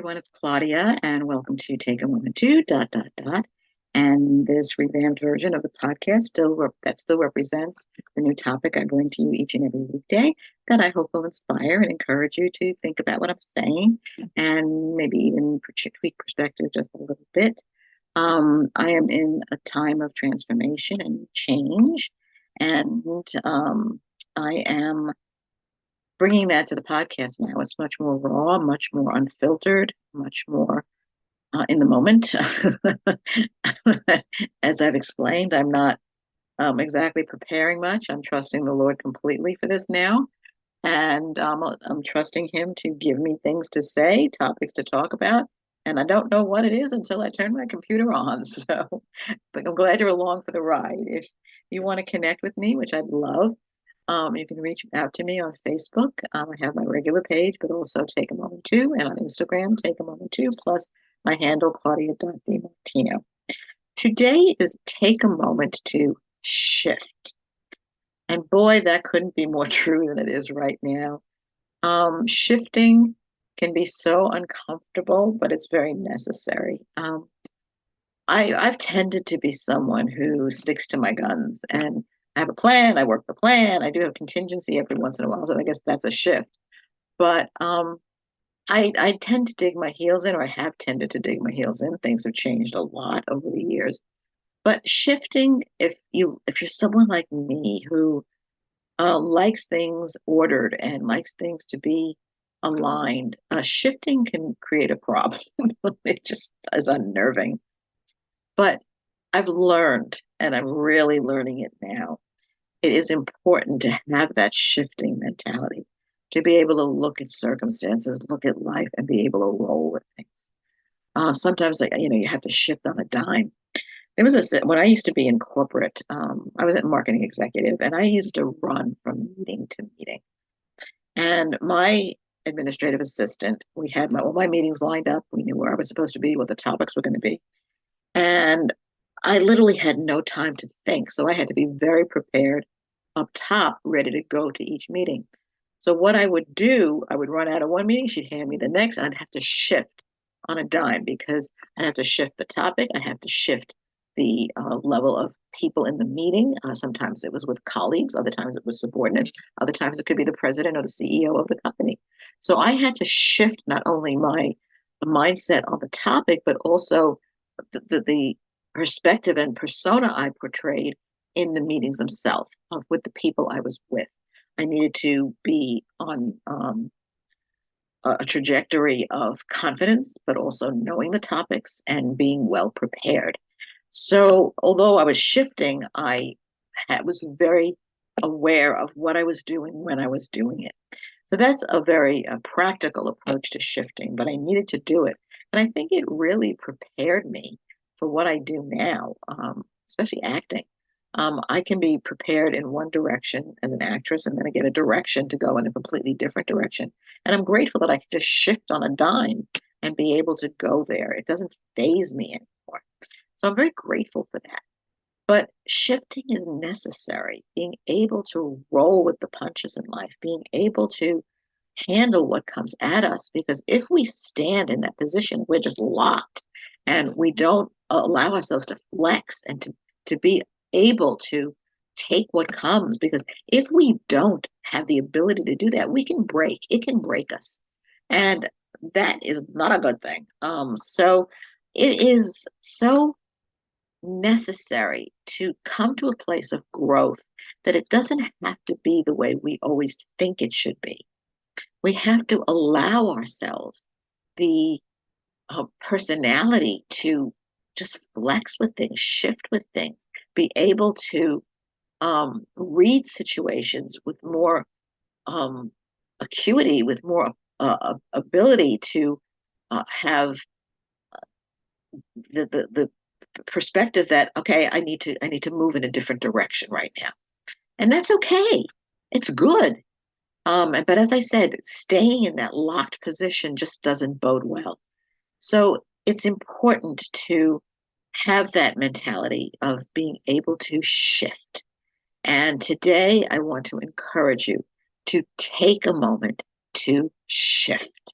everyone, it's Claudia, and welcome to Take a Moment to dot dot dot. And this revamped version of the podcast still represents the new topic I bring to you each and every weekday that I hope will inspire and encourage you to think about what I'm saying and maybe even tweak perspective just a little bit. I am in a time of transformation and change, and I am bringing that to the podcast now. It's much more raw, much more unfiltered, much more in the moment. As I've explained, I'm not exactly preparing much. I'm trusting the Lord completely for this now. And I'm trusting Him to give me things to say, topics to talk about. And I don't know what it is until I turn my computer on. So, but I'm glad you're along for the ride. If you want to connect with me, which I'd love, you can reach out to me on Facebook. I have my regular page, but also Take a Moment Too, and on Instagram, Take a Moment Too, plus my handle, Claudia.DiMartino. Today is Take a Moment to Shift. And boy, that couldn't be more true than it is right now. Shifting can be so uncomfortable, but it's very necessary. I've tended to be someone who sticks to my guns, and I have a plan, I work the plan, I do have contingency every once in a while, so I guess that's a shift. But I tend to dig my heels in, or I have tended to dig my heels in. Things have changed a lot over the years. But shifting, if you're someone like me who likes things ordered and likes things to be aligned, shifting can create a problem. It just is unnerving. But I've learned, and I'm really learning it now. It is important to have that shifting mentality, to be able to look at circumstances, look at life, and be able to roll with things. Sometimes, like you have to shift on a dime. There was when I used to be in corporate. I was a marketing executive, and I used to run from meeting to meeting. And my administrative assistant, we had all my meetings lined up. We knew where I was supposed to be, what the topics were going to be. And I literally had no time to think. So I had to be very prepared up top, ready to go to each meeting. So what I would do, I would run out of one meeting, she'd hand me the next, and I'd have to shift on a dime because I'd have to shift the topic, I have to shift the level of people in the meeting. Sometimes it was with colleagues, other times it was subordinates, other times it could be the president or the CEO of the company. So I had to shift not only my mindset on the topic, but also the perspective and persona I portrayed in the meetings themselves with the people I was with. I needed to be on a trajectory of confidence, but also knowing the topics and being well prepared. So, although I was shifting, I was very aware of what I was doing when I was doing it. So that's a very practical approach to shifting, but I needed to do it. And I think it really prepared me for what I do now, especially acting. I can be prepared in one direction as an actress, and then I get a direction to go in a completely different direction. And I'm grateful that I can just shift on a dime and be able to go there. It doesn't phase me anymore. So I'm very grateful for that. But shifting is necessary. Being able to roll with the punches in life, being able to handle what comes at us. Because if we stand in that position, we're just locked and we don't allow ourselves to flex and to be able to take what comes. Because if we don't have the ability to do that, we can break. It can break us. And that is not a good thing. So it is so necessary to come to a place of growth that it doesn't have to be the way we always think it should be. We have to allow ourselves the personality to just flex with things, shift with things, be able to read situations with more acuity, with more ability to have the perspective that, okay, I need to move in a different direction right now, and that's okay. It's good. But as I said, staying in that locked position just doesn't bode well. So it's important to have that mentality of being able to shift. And today I want to encourage you to take a moment to shift.